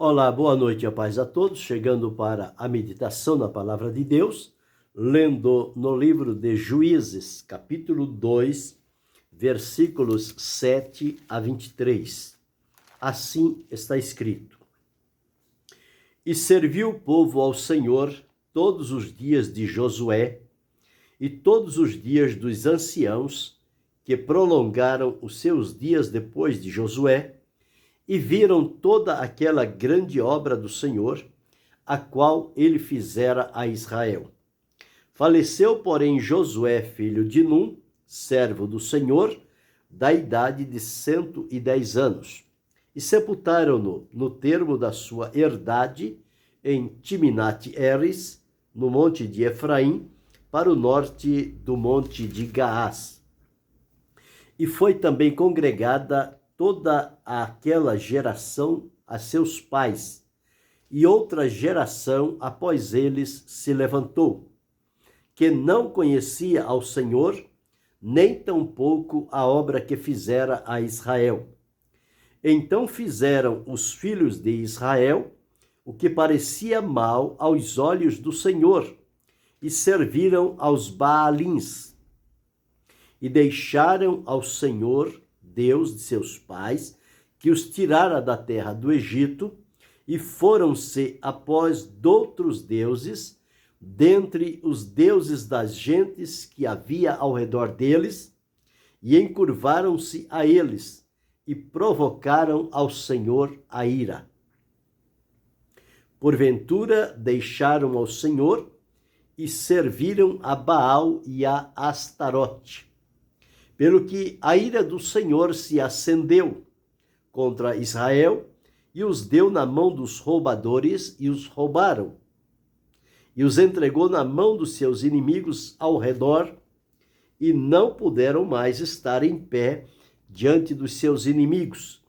Olá, boa noite e a paz a todos, chegando para a meditação na Palavra de Deus, lendo no livro de Juízes, capítulo 2, versículos 7 a 23. Assim está escrito: E serviu o povo ao Senhor todos os dias de Josué e todos os dias dos anciãos, que prolongaram os seus dias depois de Josué, e viram toda aquela grande obra do Senhor, a qual ele fizera a Israel. Faleceu, porém, Josué, filho de Num, servo do Senhor, da idade de 110 anos, e sepultaram-no no termo da sua herdade, em Timnat-Heres, no monte de Efraim, para o norte do monte de Gaás. E foi também congregada toda aquela geração a seus pais, e outra geração após eles se levantou, que não conhecia ao Senhor, nem tampouco a obra que fizera a Israel. Então fizeram os filhos de Israel o que parecia mal aos olhos do Senhor, e serviram aos Baalins, e deixaram ao Senhor, Deus de seus pais, que os tirara da terra do Egito, e foram-se após doutros deuses, dentre os deuses das gentes que havia ao redor deles, e encurvaram-se a eles, e provocaram ao Senhor a ira. Porventura deixaram ao Senhor, e serviram a Baal e a Astarote, pelo que a ira do Senhor se acendeu contra Israel, e os deu na mão dos roubadores, e os roubaram, e os entregou na mão dos seus inimigos ao redor, e não puderam mais estar em pé diante dos seus inimigos.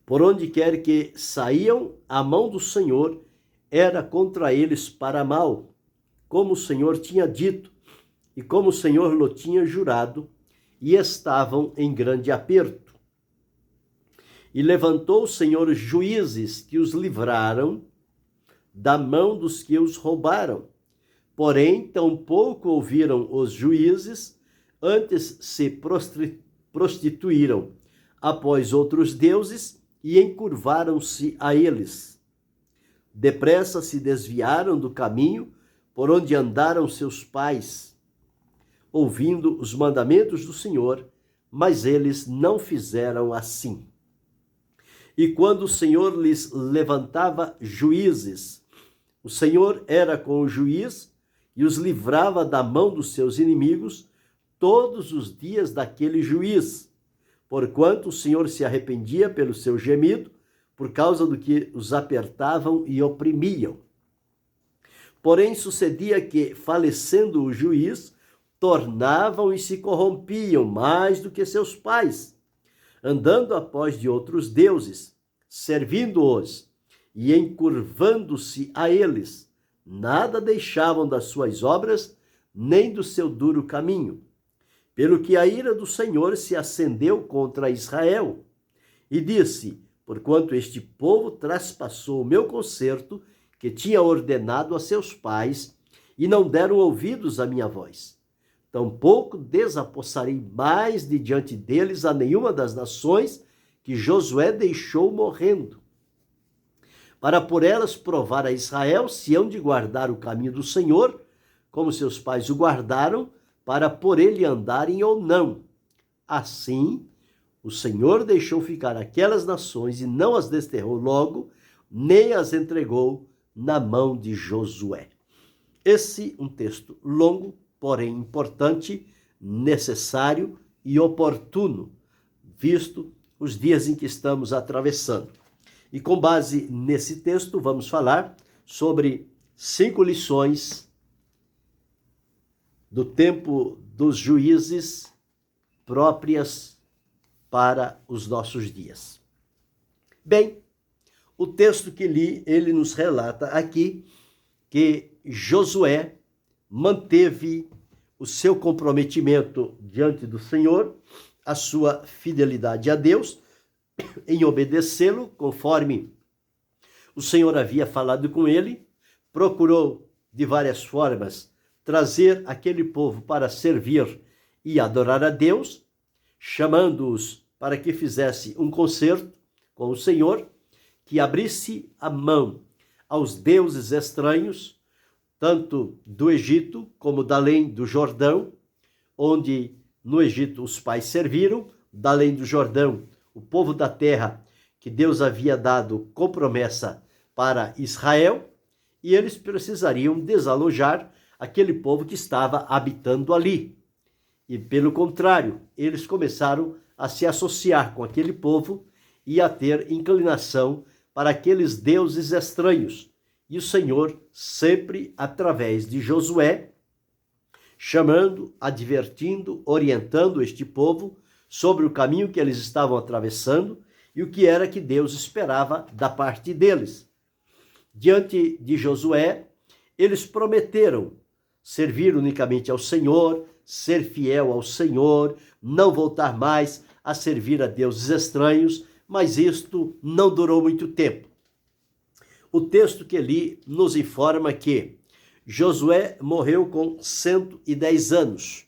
Por onde quer que saíam, a mão do Senhor era contra eles para mal, como o Senhor tinha dito, e como o Senhor lhe tinha jurado, e estavam em grande aperto. E levantou o Senhor juízes que os livraram da mão dos que os roubaram. Porém, tampouco ouviram os juízes, antes se prostituíram após outros deuses e encurvaram-se a eles. Depressa se desviaram do caminho por onde andaram seus pais, ouvindo os mandamentos do Senhor, mas eles não fizeram assim. E quando o Senhor lhes levantava juízes, o Senhor era com o juiz e os livrava da mão dos seus inimigos todos os dias daquele juiz, porquanto o Senhor se arrependia pelo seu gemido, por causa do que os apertavam e oprimiam. Porém, sucedia que, falecendo o juiz, tornavam e se corrompiam mais do que seus pais, andando após de outros deuses, servindo-os e encurvando-se a eles. Nada deixavam das suas obras, nem do seu duro caminho. Pelo que a ira do Senhor se acendeu contra Israel, e disse: porquanto este povo traspassou o meu concerto, que tinha ordenado a seus pais, e não deram ouvidos à minha voz. Tampouco desapossarei mais de diante deles a nenhuma das nações que Josué deixou morrendo, para por elas provar a Israel se hão de guardar o caminho do Senhor, como seus pais o guardaram, para por ele andarem ou não. Assim, o Senhor deixou ficar aquelas nações e não as desterrou logo, nem as entregou na mão de Josué. Esse um texto longo, porém importante, necessário e oportuno, visto os dias em que estamos atravessando. E com base nesse texto, vamos falar sobre 5 lições do tempo dos juízes próprias para os nossos dias. Bem, o texto que li, ele nos relata aqui que Josué manteve o seu comprometimento diante do Senhor, a sua fidelidade a Deus, em obedecê-lo, conforme O Senhor havia falado com ele, procurou de várias formas trazer aquele povo para servir e adorar a Deus, chamando-os para que fizesse um concerto com o Senhor, que abrisse a mão aos deuses estranhos, tanto do Egito como da além do Jordão, onde no Egito os pais serviram, da além do Jordão, o povo da terra que Deus havia dado com promessa para Israel, e eles precisariam desalojar aquele povo que estava habitando ali. E pelo contrário, eles começaram a se associar com aquele povo e a ter inclinação para aqueles deuses estranhos. E o Senhor, sempre através de Josué, chamando, advertindo, orientando este povo sobre o caminho que eles estavam atravessando e o que era que Deus esperava da parte deles. Diante de Josué, eles prometeram servir unicamente ao Senhor, ser fiel ao Senhor, não voltar mais a servir a deuses estranhos, mas isto não durou muito tempo. O texto que li nos informa que Josué morreu com 110 anos.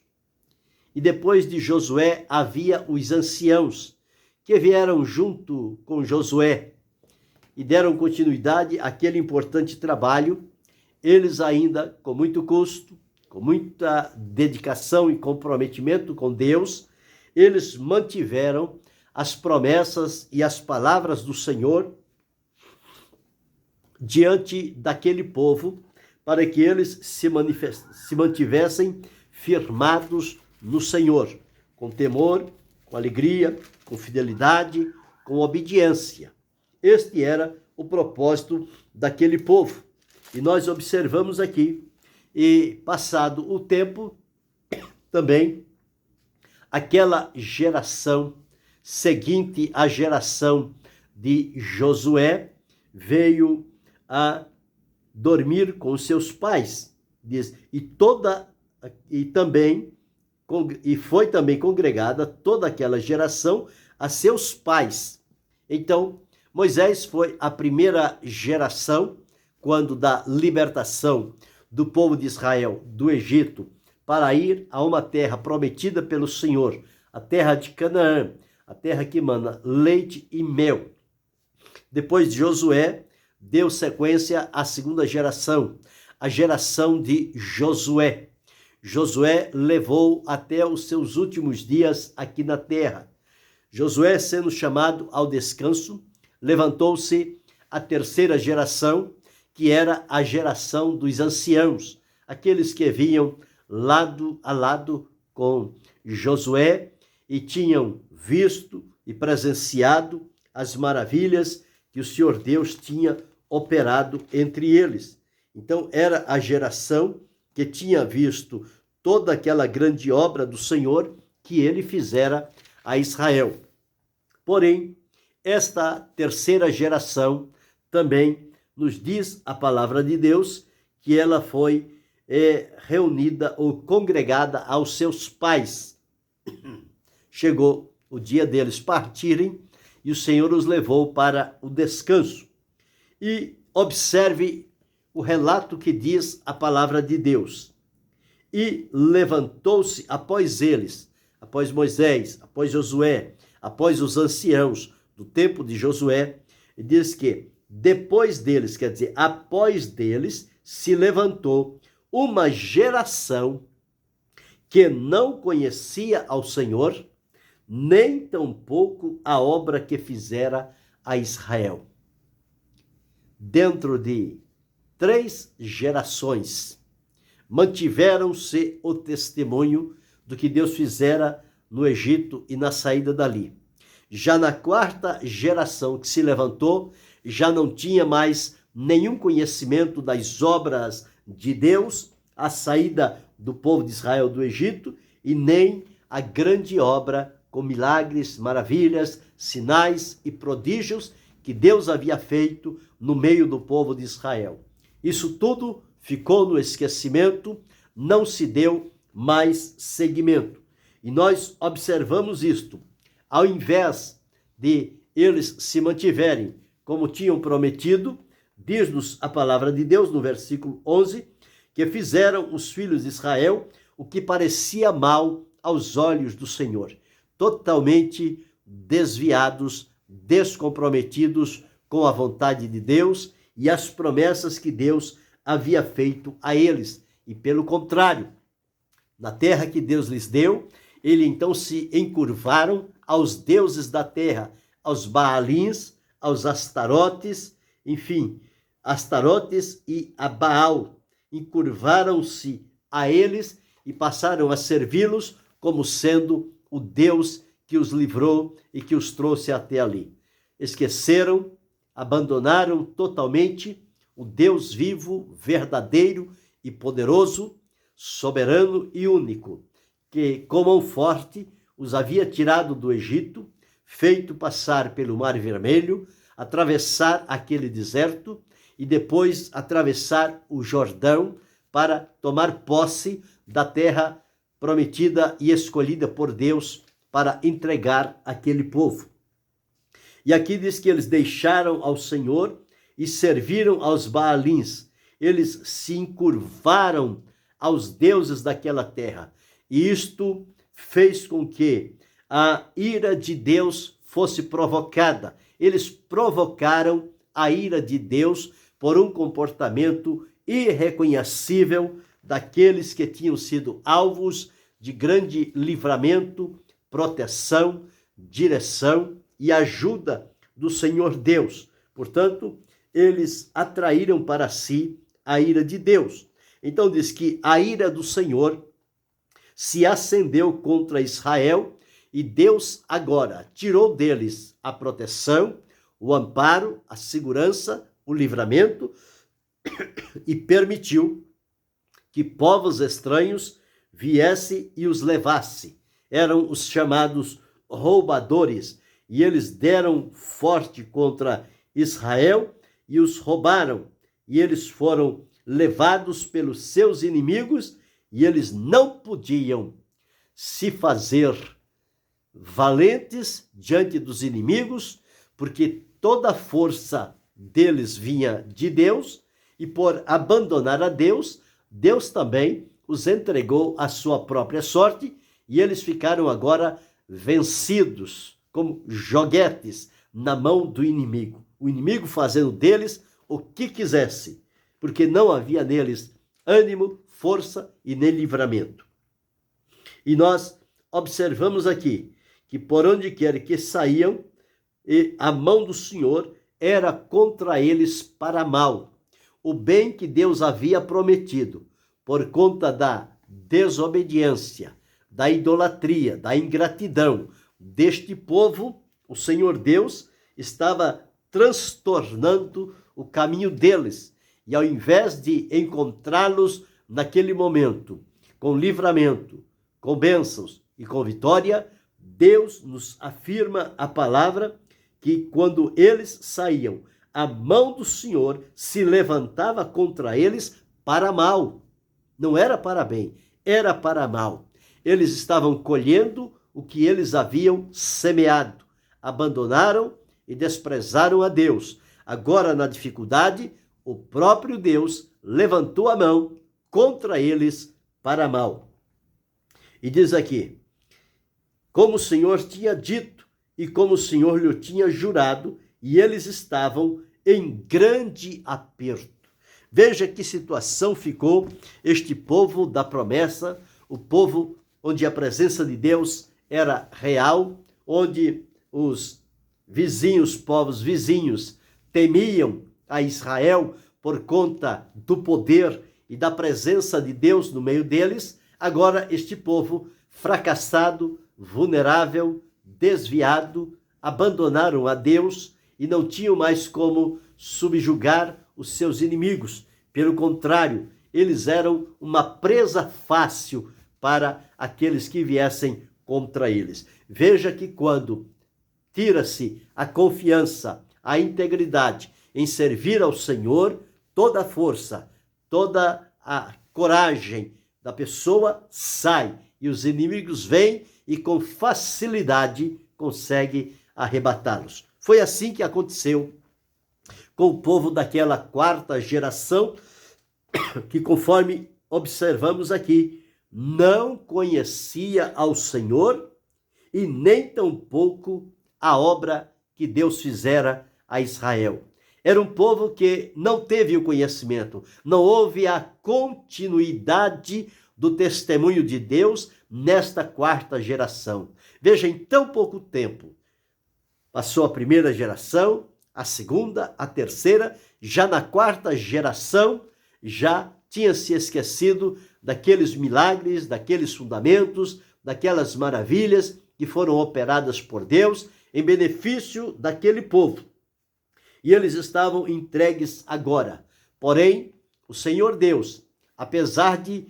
E depois de Josué havia os anciãos que vieram junto com Josué e deram continuidade àquele importante trabalho. Eles ainda, com muito custo, com muita dedicação e comprometimento com Deus, eles mantiveram as promessas e as palavras do Senhor diante daquele povo, para que eles se mantivessem firmados no Senhor, com temor, com alegria, com fidelidade, com obediência. Este era o propósito daquele povo. E nós observamos aqui, e passado o tempo, também aquela geração seguinte à geração de Josué veio a dormir com seus pais, diz, e foi também congregada toda aquela geração a seus pais. Então, Moisés foi a primeira geração quando da libertação do povo de Israel do Egito para ir a uma terra prometida pelo Senhor, a terra de Canaã, a terra que mana leite e mel. Depois de Josué, deu sequência à segunda geração, a geração de Josué. Josué levou até os seus últimos dias aqui na terra. Josué, sendo chamado ao descanso, levantou-se a terceira geração, que era a geração dos anciãos, aqueles que vinham lado a lado com Josué e tinham visto e presenciado as maravilhas que o Senhor Deus tinha operado entre eles. Então, era a geração que tinha visto toda aquela grande obra do Senhor que ele fizera a Israel. Porém, esta terceira geração também nos diz a palavra de Deus que ela foi reunida ou congregada aos seus pais. Chegou o dia deles partirem e o Senhor os levou para o descanso. E observe o relato que diz a palavra de Deus. E levantou-se após eles, após Moisés, após Josué, após os anciãos do tempo de Josué, e diz que depois deles, quer dizer, após deles, se levantou uma geração que não conhecia ao Senhor, nem tampouco a obra que fizera a Israel. Dentro de 3 gerações, mantiveram-se o testemunho do que Deus fizera no Egito e na saída dali. Já na 4ª geração que se levantou, já não tinha mais nenhum conhecimento das obras de Deus, a saída do povo de Israel do Egito, e nem a grande obra com milagres, maravilhas, sinais e prodígios que Deus havia feito no meio do povo de Israel. Isso tudo ficou no esquecimento, não se deu mais seguimento. E nós observamos isto. Ao invés de eles se mantiverem como tinham prometido, Diz-nos a palavra de Deus no versículo 11, que fizeram os filhos de Israel o que parecia mal aos olhos do Senhor, totalmente desviados, descomprometidos com a vontade de Deus e as promessas que Deus havia feito a eles. E pelo contrário, na terra que Deus lhes deu, eles então se encurvaram aos deuses da terra, aos Baalins, aos Astarotes, enfim, Astarotes e a Baal. Encurvaram-se a eles e passaram a servi-los como sendo o Deus que os livrou e que os trouxe até ali. Esqueceram, abandonaram totalmente o Deus vivo, verdadeiro e poderoso, soberano e único, que com mão forte os havia tirado do Egito, feito passar pelo Mar Vermelho, atravessar aquele deserto e depois atravessar o Jordão para tomar posse da terra prometida e escolhida por Deus para entregar aquele povo. E aqui diz que eles deixaram ao Senhor e serviram aos Baalins. Eles se encurvaram aos deuses daquela terra. E isto fez com que a ira de Deus fosse provocada. Eles provocaram a ira de Deus por um comportamento irreconhecível daqueles que tinham sido alvos de grande livramento, proteção, direção e ajuda do Senhor Deus. Portanto, eles atraíram para si a ira de Deus. Então diz que a ira do Senhor se acendeu contra Israel e Deus agora tirou deles a proteção, o amparo, a segurança, o livramento e permitiu que povos estranhos viessem e os levasse. Eram os chamados roubadores, e eles deram forte contra Israel e os roubaram, e eles foram levados pelos seus inimigos, e eles não podiam se fazer valentes diante dos inimigos, porque toda a força deles vinha de Deus, e por abandonar a Deus, Deus também os entregou à sua própria sorte, e eles ficaram agora vencidos, como joguetes na mão do inimigo. O inimigo fazendo deles o que quisesse, porque não havia neles ânimo, força e nem livramento. E nós observamos aqui que por onde quer que saíam, a mão do Senhor era contra eles para mal. O bem que Deus havia prometido, por conta da desobediência, da idolatria, da ingratidão deste povo, o Senhor Deus estava transtornando o caminho deles. E ao invés de encontrá-los naquele momento, com livramento, com bênçãos e com vitória, Deus nos afirma a palavra que quando eles saíam, a mão do Senhor se levantava contra eles para mal. Não era para bem, era para mal. Eles estavam colhendo o que eles haviam semeado. Abandonaram e desprezaram a Deus. Agora, na dificuldade, o próprio Deus levantou a mão contra eles para mal. E diz aqui, como o Senhor tinha dito e como o Senhor lhe tinha jurado, e eles estavam em grande aperto. Veja que situação ficou este povo da promessa, o povo onde a presença de Deus era real, onde os vizinhos, povos vizinhos, temiam a Israel por conta do poder e da presença de Deus no meio deles. Agora este povo fracassado, vulnerável, desviado, abandonaram a Deus e não tinham mais como subjugar os seus inimigos. Pelo contrário, eles eram uma presa fácil para aqueles que viessem contra eles. Veja que quando tira-se a confiança, a integridade em servir ao Senhor, toda a força, toda a coragem da pessoa sai e os inimigos vêm e com facilidade consegue arrebatá-los. Foi assim que aconteceu com o povo daquela quarta geração, que, conforme observamos aqui, não conhecia ao Senhor e nem tampouco a obra que Deus fizera a Israel. Era um povo que não teve o conhecimento, não houve a continuidade do testemunho de Deus nesta quarta geração. Veja, em tão pouco tempo, passou a primeira geração, a segunda, a terceira, já na quarta geração, já tinha se esquecido daqueles milagres, daqueles fundamentos, daquelas maravilhas que foram operadas por Deus em benefício daquele povo. E eles estavam entregues agora. Porém, o Senhor Deus, apesar de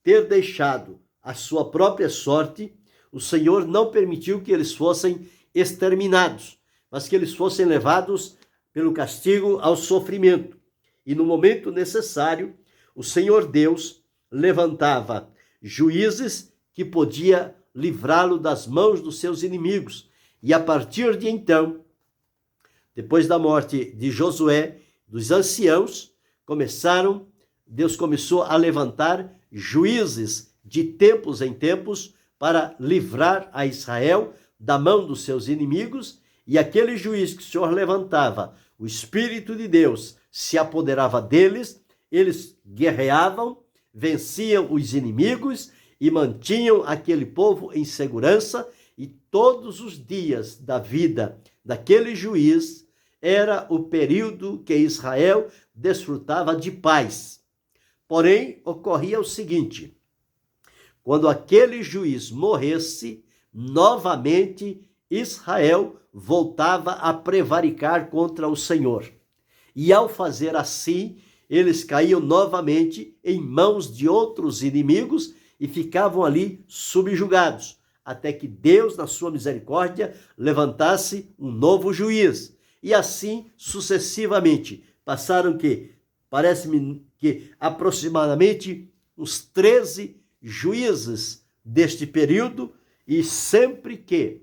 ter deixado a sua própria sorte, o Senhor não permitiu que eles fossem exterminados, mas que eles fossem levados pelo castigo ao sofrimento. E no momento necessário, o Senhor Deus levantava juízes que podia livrá-lo das mãos dos seus inimigos. E a partir de então, depois da morte de Josué, dos anciãos, Deus começou a levantar juízes de tempos em tempos para livrar a Israel da mão dos seus inimigos, e aquele juiz que o Senhor levantava, o Espírito de Deus se apoderava deles, eles guerreavam, venciam os inimigos e mantinham aquele povo em segurança, e todos os dias da vida daquele juiz era o período que Israel desfrutava de paz. Porém, ocorria o seguinte: quando aquele juiz morresse, novamente Israel voltava a prevaricar contra o Senhor. E ao fazer assim, eles caíam novamente em mãos de outros inimigos e ficavam ali subjugados, até que Deus, na sua misericórdia, levantasse um novo juiz. E assim sucessivamente. Passaram parece-me que aproximadamente uns 13 juízes deste período, e sempre que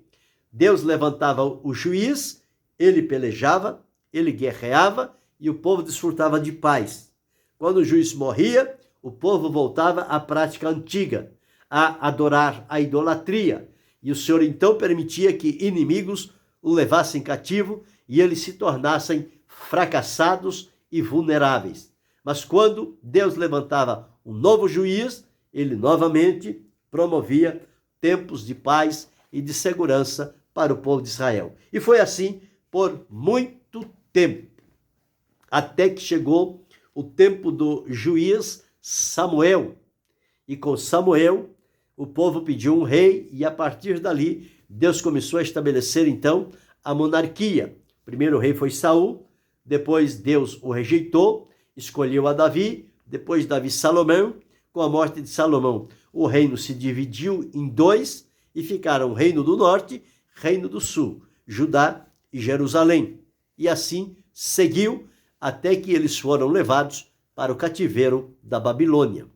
Deus levantava o juiz, ele pelejava, ele guerreava e o povo desfrutava de paz. Quando o juiz morria, o povo voltava à prática antiga, a adorar a idolatria. E o Senhor então permitia que inimigos o levassem cativo e eles se tornassem fracassados e vulneráveis. Mas quando Deus levantava um novo juiz, ele novamente promovia tempos de paz e de segurança para o povo de Israel. E foi assim por muito tempo, até que chegou o tempo do juiz Samuel. E com Samuel, o povo pediu um rei, e a partir dali, Deus começou a estabelecer então a monarquia. O primeiro rei foi Saul, depois Deus o rejeitou, escolheu a Davi, depois Davi Salomão. Com a morte de Salomão, o reino se dividiu em dois e ficaram o reino do norte, reino do sul, Judá e Jerusalém. E assim seguiu até que eles foram levados para o cativeiro da Babilônia.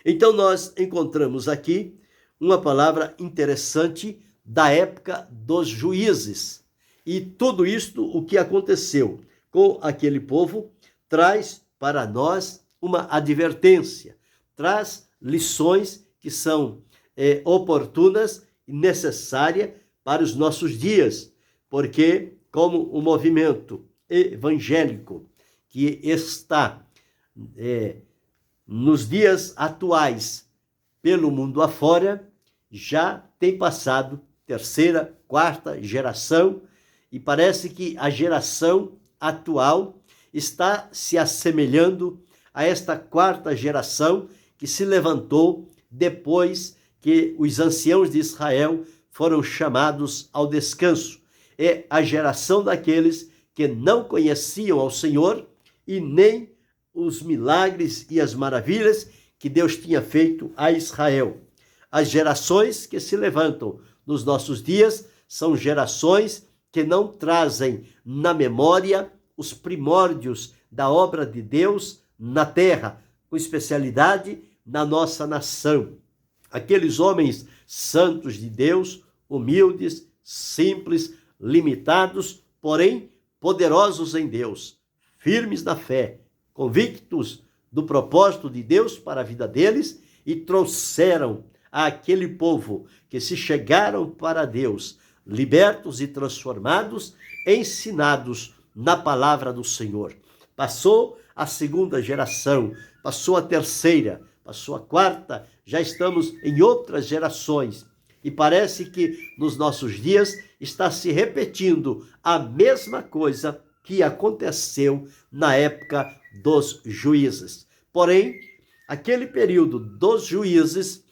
Então nós encontramos aqui uma palavra interessante da época dos juízes. E tudo isto, o que aconteceu com aquele povo, traz para nós uma advertência, traz lições que são oportunas e necessárias para os nossos dias, porque como o movimento evangélico que está nos dias atuais pelo mundo afora, já tem passado terceira, quarta geração, e parece que a geração atual está se assemelhando a esta quarta geração que se levantou depois que os anciãos de Israel foram chamados ao descanso. É a geração daqueles que não conheciam ao Senhor e nem os milagres e as maravilhas que Deus tinha feito a Israel. As gerações que se levantam nos nossos dias são gerações que não trazem na memória os primórdios da obra de Deus na terra, com especialidade na nossa nação. Aqueles homens santos de Deus, humildes, simples, limitados, porém poderosos em Deus, firmes na fé, convictos do propósito de Deus para a vida deles, e trouxeram àquele povo que se chegaram para Deus, libertos e transformados, ensinados na palavra do Senhor. Passou a segunda geração, passou a terceira, passou a quarta, já estamos em outras gerações. E parece que nos nossos dias está se repetindo a mesma coisa que aconteceu na época dos juízes. Porém, aquele período dos juízes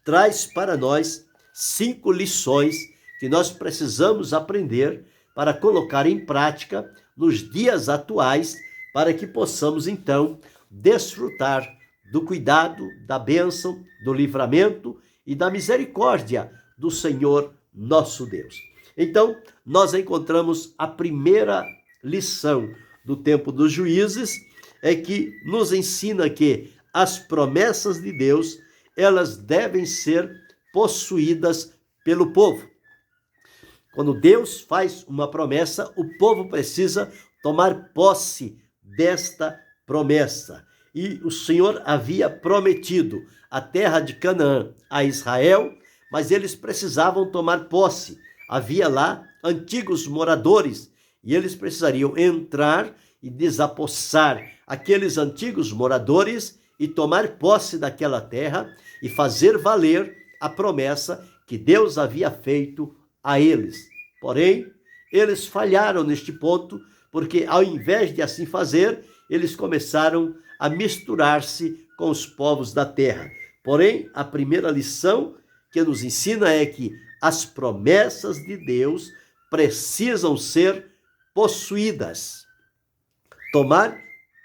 traz para nós 5 lições que nós precisamos aprender para colocar em prática nos dias atuais, para que possamos então desfrutar do cuidado, da bênção, do livramento e da misericórdia do Senhor nosso Deus. Então, nós encontramos a primeira lição do tempo dos juízes, é que nos ensina que as promessas de Deus, elas devem ser possuídas pelo povo. Quando Deus faz uma promessa, o povo precisa tomar posse desta promessa. E o Senhor havia prometido a terra de Canaã a Israel, mas eles precisavam tomar posse. Havia lá antigos moradores e eles precisariam entrar e desapossar aqueles antigos moradores e tomar posse daquela terra e fazer valer a promessa que Deus havia feito a eles. Porém, eles falharam neste ponto, porque ao invés de assim fazer, eles começaram a misturar-se com os povos da terra. Porém, a primeira lição que nos ensina é que as promessas de Deus precisam ser possuídas. Tomar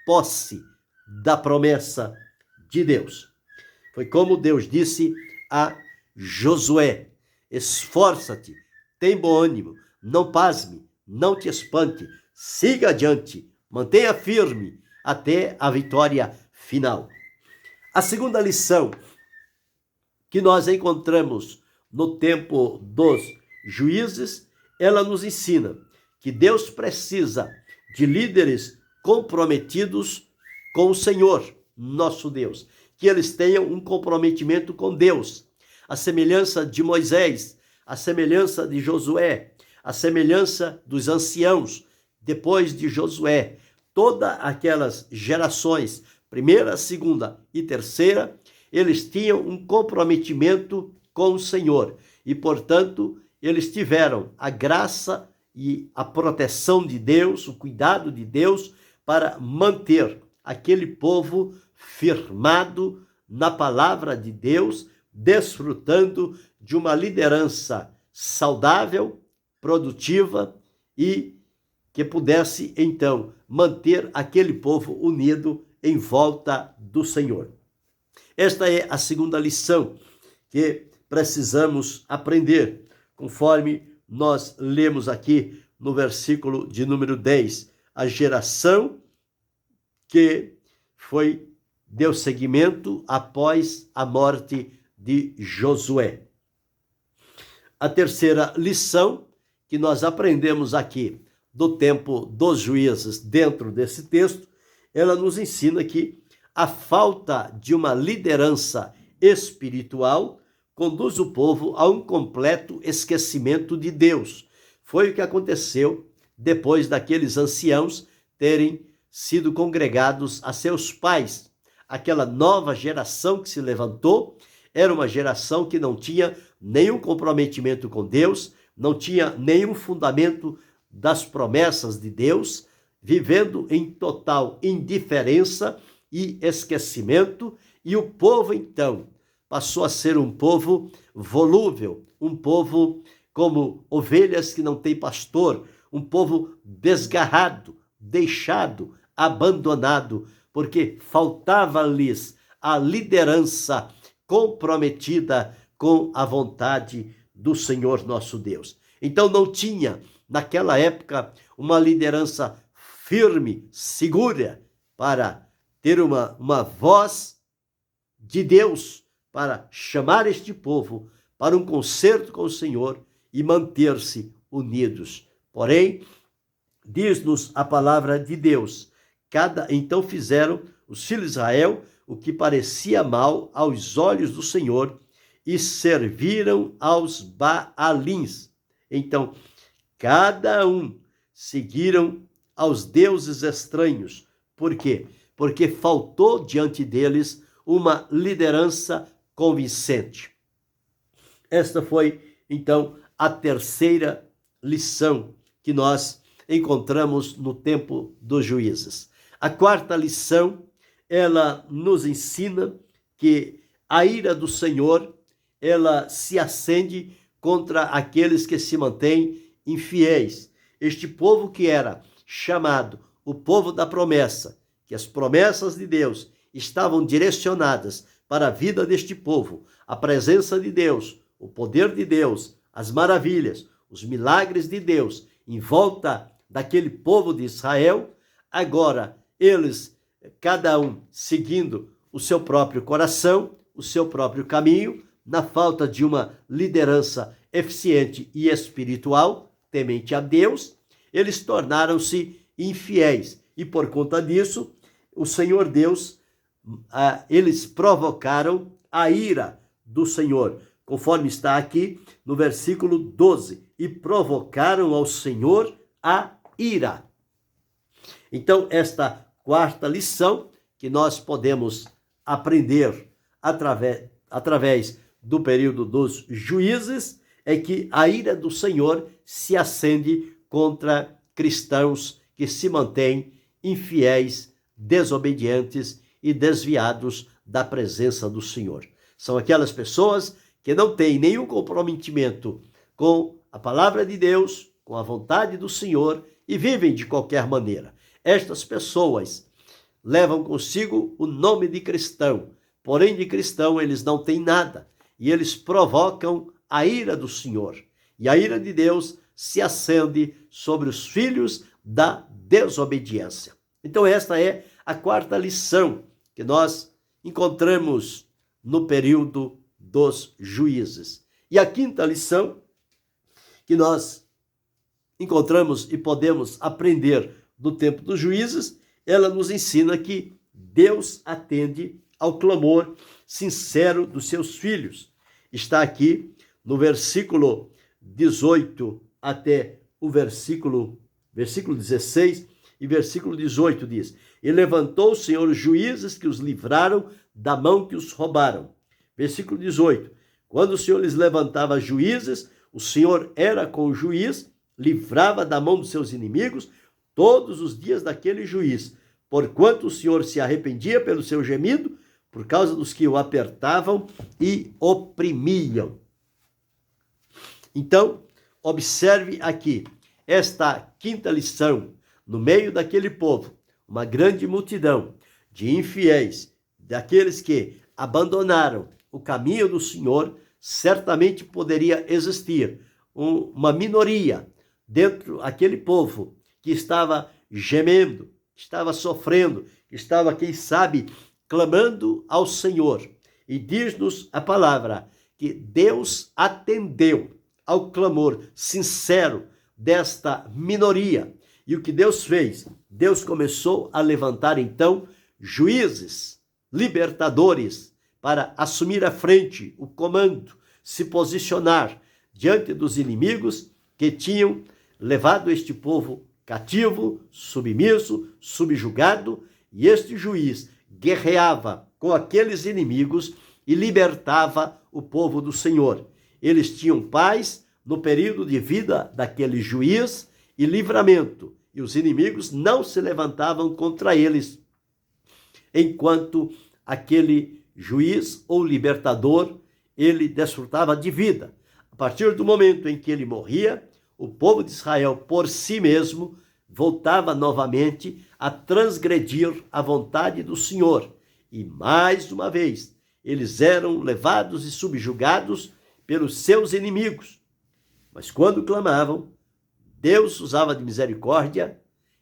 posse da promessa de Deus. Foi como Deus disse a Josué: esforça-te, tem bom ânimo, não pasme, não te espante, siga adiante, mantenha firme até a vitória final. A segunda lição que nós encontramos no tempo dos juízes, ela nos ensina que Deus precisa de líderes comprometidos com o Senhor, nosso Deus, que eles tenham um comprometimento com Deus, a semelhança de Moisés, a semelhança de Josué, a semelhança dos anciãos, depois de Josué, todas aquelas gerações, primeira, segunda e terceira, eles tinham um comprometimento com o Senhor e, portanto, eles tiveram a graça e a proteção de Deus, o cuidado de Deus para manter aquele povo firmado na palavra de Deus, desfrutando de uma liderança saudável, produtiva e que pudesse, então, manter aquele povo unido em volta do Senhor. Esta é a segunda lição que precisamos aprender, conforme nós lemos aqui no versículo de número 10. A geração que deu seguimento após a morte de Josué. A terceira lição que nós aprendemos aqui do tempo dos juízes dentro desse texto, ela nos ensina que a falta de uma liderança espiritual conduz o povo a um completo esquecimento de Deus. Foi o que aconteceu depois daqueles anciãos terem sido congregados a seus pais. Aquela nova geração que se levantou era uma geração que não tinha nenhum comprometimento com Deus, não tinha nenhum fundamento das promessas de Deus, vivendo em total indiferença e esquecimento, e o povo então passou a ser um povo volúvel, um povo como ovelhas que não têm pastor, um povo desgarrado, deixado, abandonado, porque faltava-lhes a liderança comprometida com a vontade do Senhor nosso Deus. Então não tinha, naquela época, uma liderança firme, segura, para ter uma voz de Deus, para chamar este povo para um concerto com o Senhor e manter-se unidos. Porém, diz-nos a palavra de Deus. Então fizeram os filhos de Israel o que parecia mal aos olhos do Senhor e serviram aos Baalins. Então, cada um seguiram aos deuses estranhos. Por quê? Porque faltou diante deles uma liderança convincente. Esta foi, então, a terceira lição que nós encontramos no tempo dos juízes. A quarta lição, ela nos ensina que a ira do Senhor, ela se acende contra aqueles que se mantêm infiéis. Este povo que era chamado o povo da promessa, que as promessas de Deus estavam direcionadas para a vida deste povo, a presença de Deus, o poder de Deus, as maravilhas, os milagres de Deus em volta daquele povo de Israel. Agora, eles, cada um seguindo o seu próprio coração, o seu próprio caminho, na falta de uma liderança eficiente e espiritual, temente a Deus, eles tornaram-se infiéis. E por conta disso, o Senhor Deus, eles provocaram a ira do Senhor, conforme está aqui no versículo 12, e provocaram ao Senhor a ira. Então, esta quarta lição que nós podemos aprender através do período dos juízes é que a ira do Senhor se acende contra cristãos que se mantêm infiéis, desobedientes e desviados da presença do Senhor. São aquelas pessoas que não têm nenhum comprometimento com a palavra de Deus, com a vontade do Senhor e vivem de qualquer maneira. Estas pessoas levam consigo o nome de cristão, porém de cristão eles não têm nada e eles provocam a ira do Senhor. E a ira de Deus se acende sobre os filhos da desobediência. Então esta é a quarta lição que nós encontramos no período dos juízes. E a quinta lição que nós encontramos e podemos aprender do tempo dos juízes, ela nos ensina que Deus atende ao clamor sincero dos seus filhos. Está aqui no versículo 18 até o versículo 16 e versículo 18 diz: E levantou o Senhor os juízes que os livraram da mão que os roubaram. Versículo 18: Quando o Senhor lhes levantava juízes, o Senhor era com o juiz, livrava da mão dos seus inimigos todos os dias daquele juiz, porquanto o Senhor se arrependia pelo seu gemido, por causa dos que o apertavam e oprimiam. Então, observe aqui, esta quinta lição, no meio daquele povo, uma grande multidão de infiéis, daqueles que abandonaram o caminho do Senhor, certamente poderia existir uma minoria dentro daquele povo que estava gemendo, que estava sofrendo, que estava, quem sabe, clamando ao Senhor. E diz-nos a palavra que Deus atendeu ao clamor sincero desta minoria. E o que Deus fez? Deus começou a levantar então juízes, libertadores, para assumir a frente, o comando, se posicionar diante dos inimigos que tinham levado este povo cativo, submisso, subjugado, e este juiz guerreava com aqueles inimigos e libertava o povo do Senhor. Eles tinham paz no período de vida daquele juiz e livramento, e os inimigos não se levantavam contra eles, enquanto aquele juiz ou libertador, ele desfrutava de vida. A partir do momento em que ele morria, o povo de Israel, por si mesmo, voltava novamente a transgredir a vontade do Senhor. E, mais uma vez, eles eram levados e subjugados pelos seus inimigos. Mas quando clamavam, Deus usava de misericórdia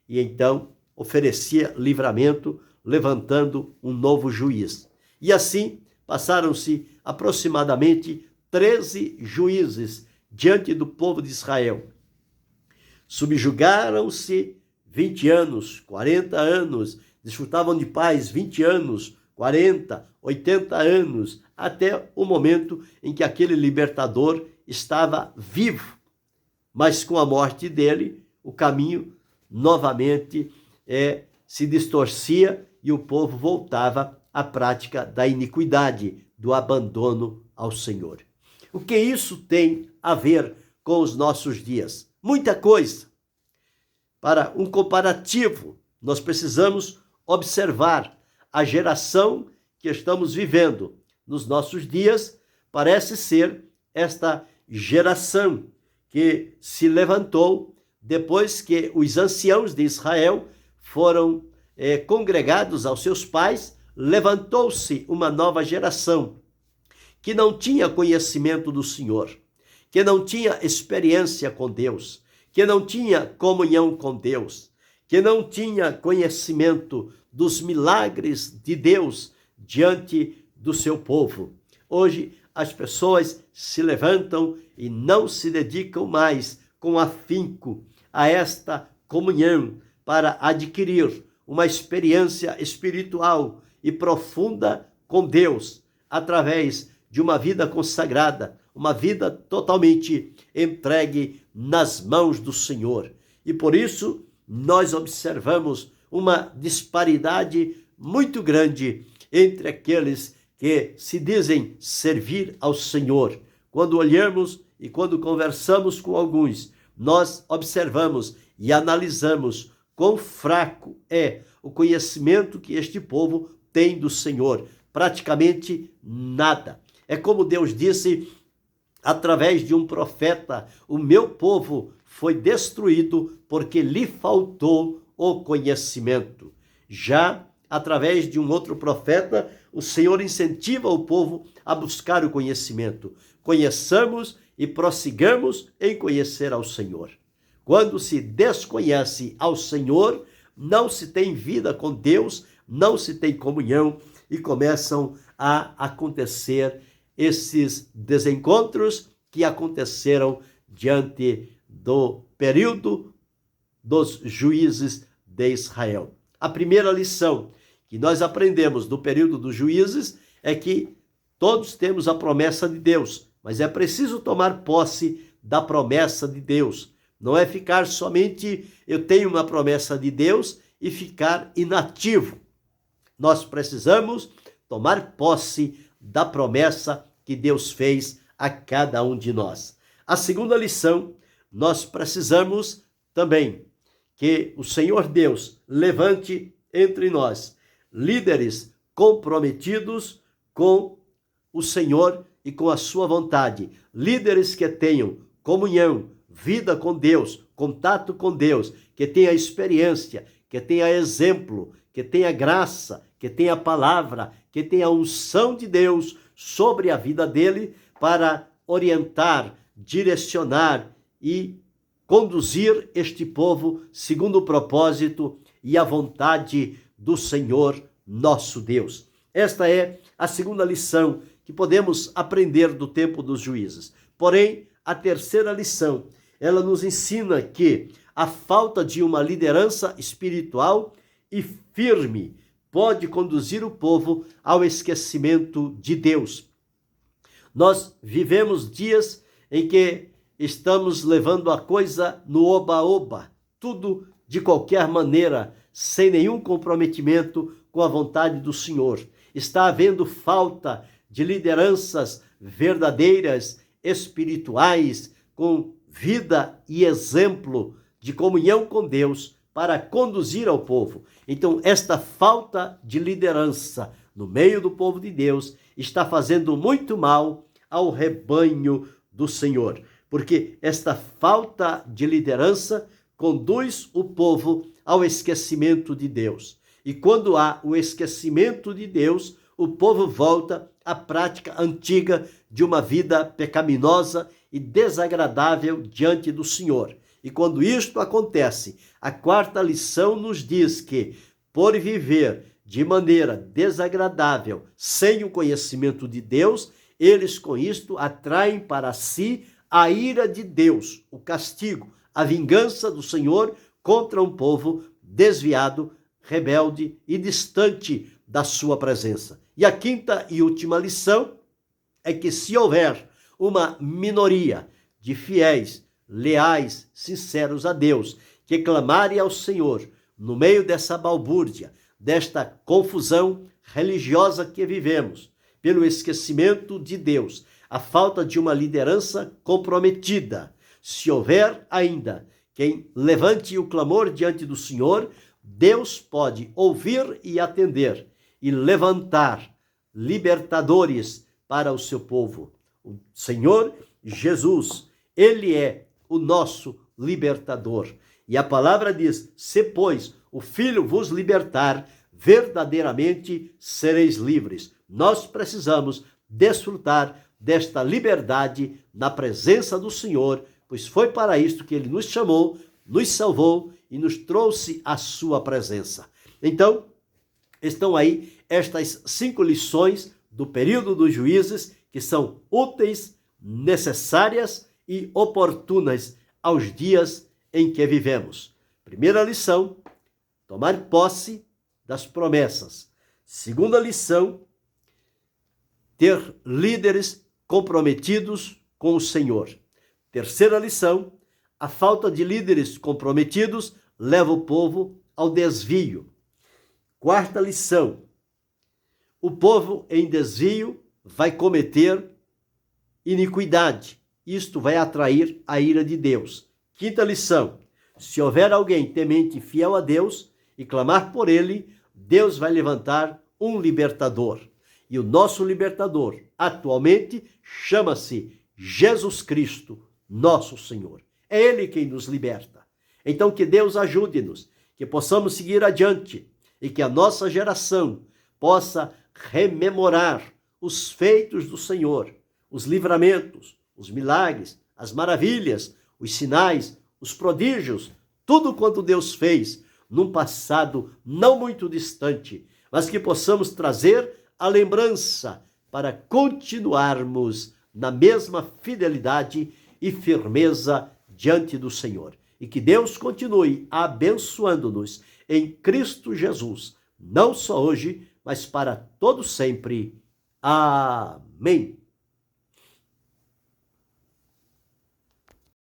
e então oferecia livramento, levantando um novo juiz. E assim passaram-se aproximadamente 13 juízes diante do povo de Israel. Subjugaram-se 20 anos, 40 anos, desfrutavam de paz 20 anos, 40, 80 anos, até o momento em que aquele libertador estava vivo. Mas com a morte dele, o caminho novamente se distorcia e o povo voltava à prática da iniquidade, do abandono ao Senhor. O que isso tem a ver com os nossos dias? Muita coisa. Para um comparativo, nós precisamos observar a geração que estamos vivendo nos nossos dias. Parece ser esta geração que se levantou depois que os anciãos de Israel foram congregados aos seus pais. Levantou-se uma nova geração que não tinha conhecimento do Senhor, que não tinha experiência com Deus, que não tinha comunhão com Deus, que não tinha conhecimento dos milagres de Deus diante do seu povo. Hoje as pessoas se levantam e não se dedicam mais com afinco a esta comunhão para adquirir uma experiência espiritual e profunda com Deus, através de uma vida consagrada, uma vida totalmente entregue nas mãos do Senhor. E por isso nós observamos uma disparidade muito grande entre aqueles que se dizem servir ao Senhor. Quando olhamos e quando conversamos com alguns, nós observamos e analisamos quão fraco é o conhecimento que este povo tem do Senhor. Praticamente nada. É como Deus disse através de um profeta: o meu povo foi destruído porque lhe faltou o conhecimento. Já através de um outro profeta, o Senhor incentiva o povo a buscar o conhecimento. Conheçamos e prossigamos em conhecer ao Senhor. Quando se desconhece ao Senhor, não se tem vida com Deus, não se tem comunhão, e começam a acontecer esses desencontros que aconteceram diante do período dos juízes de Israel. A primeira lição que nós aprendemos do período dos juízes é que todos temos a promessa de Deus, mas é preciso tomar posse da promessa de Deus. Não é ficar somente, eu tenho uma promessa de Deus, e ficar inativo. Nós precisamos tomar posse da promessa que Deus fez a cada um de nós. A segunda lição, nós precisamos também que o Senhor Deus levante entre nós líderes comprometidos com o Senhor e com a sua vontade. Líderes que tenham comunhão, vida com Deus, contato com Deus, que tenha experiência, que tenha exemplo, que tenha graça, que tenha palavra, que tenha unção de Deus sobre a vida dele para orientar, direcionar e conduzir este povo segundo o propósito e a vontade do Senhor nosso Deus. Esta é a segunda lição que podemos aprender do tempo dos juízes. Porém, a terceira lição, ela nos ensina que a falta de uma liderança espiritual e firme pode conduzir o povo ao esquecimento de Deus. Nós vivemos dias em que estamos levando a coisa no oba-oba, tudo de qualquer maneira, sem nenhum comprometimento com a vontade do Senhor. Está havendo falta de lideranças verdadeiras, espirituais, com vida e exemplo de comunhão com Deus para conduzir ao povo. Então, esta falta de liderança no meio do povo de Deus está fazendo muito mal ao rebanho do Senhor, porque esta falta de liderança conduz o povo ao esquecimento de Deus. E quando há o esquecimento de Deus, o povo volta à prática antiga de uma vida pecaminosa e desagradável diante do Senhor. E quando isto acontece, a quarta lição nos diz que, por viver de maneira desagradável, sem o conhecimento de Deus, eles com isto atraem para si a ira de Deus, o castigo, a vingança do Senhor contra um povo desviado, rebelde e distante da sua presença. E a quinta e última lição é que se houver uma minoria de fiéis, leais, sinceros a Deus, que clamarem ao Senhor no meio dessa balbúrdia, desta confusão religiosa que vivemos, pelo esquecimento de Deus, a falta de uma liderança comprometida, se houver ainda quem levante o clamor diante do Senhor, Deus pode ouvir e atender e levantar libertadores para o seu povo. O Senhor Jesus, Ele é o nosso libertador. E a palavra diz, se pois o Filho vos libertar, verdadeiramente sereis livres. Nós precisamos desfrutar desta liberdade na presença do Senhor, pois foi para isto que Ele nos chamou, nos salvou e nos trouxe a sua presença. Então, estão aí estas 5 lições do período dos juízes que são úteis, necessárias e oportunas aos dias em que vivemos. Primeira lição, tomar posse das promessas. Segunda lição, ter líderes comprometidos com o Senhor. Terceira lição, a falta de líderes comprometidos leva o povo ao desvio. Quarta lição, o povo em desvio vai cometer iniquidade. Isto vai atrair a ira de Deus. Quinta lição, se houver alguém temente e fiel a Deus e clamar por ele, Deus vai levantar um libertador. E o nosso libertador atualmente chama-se Jesus Cristo, nosso Senhor. É Ele quem nos liberta. Então que Deus ajude-nos, que possamos seguir adiante e que a nossa geração possa rememorar os feitos do Senhor, os livramentos, os milagres, as maravilhas, os sinais, os prodígios, tudo quanto Deus fez num passado não muito distante, mas que possamos trazer a lembrança para continuarmos na mesma fidelidade e firmeza diante do Senhor. E que Deus continue abençoando-nos em Cristo Jesus, não só hoje, mas para todo sempre. Amém.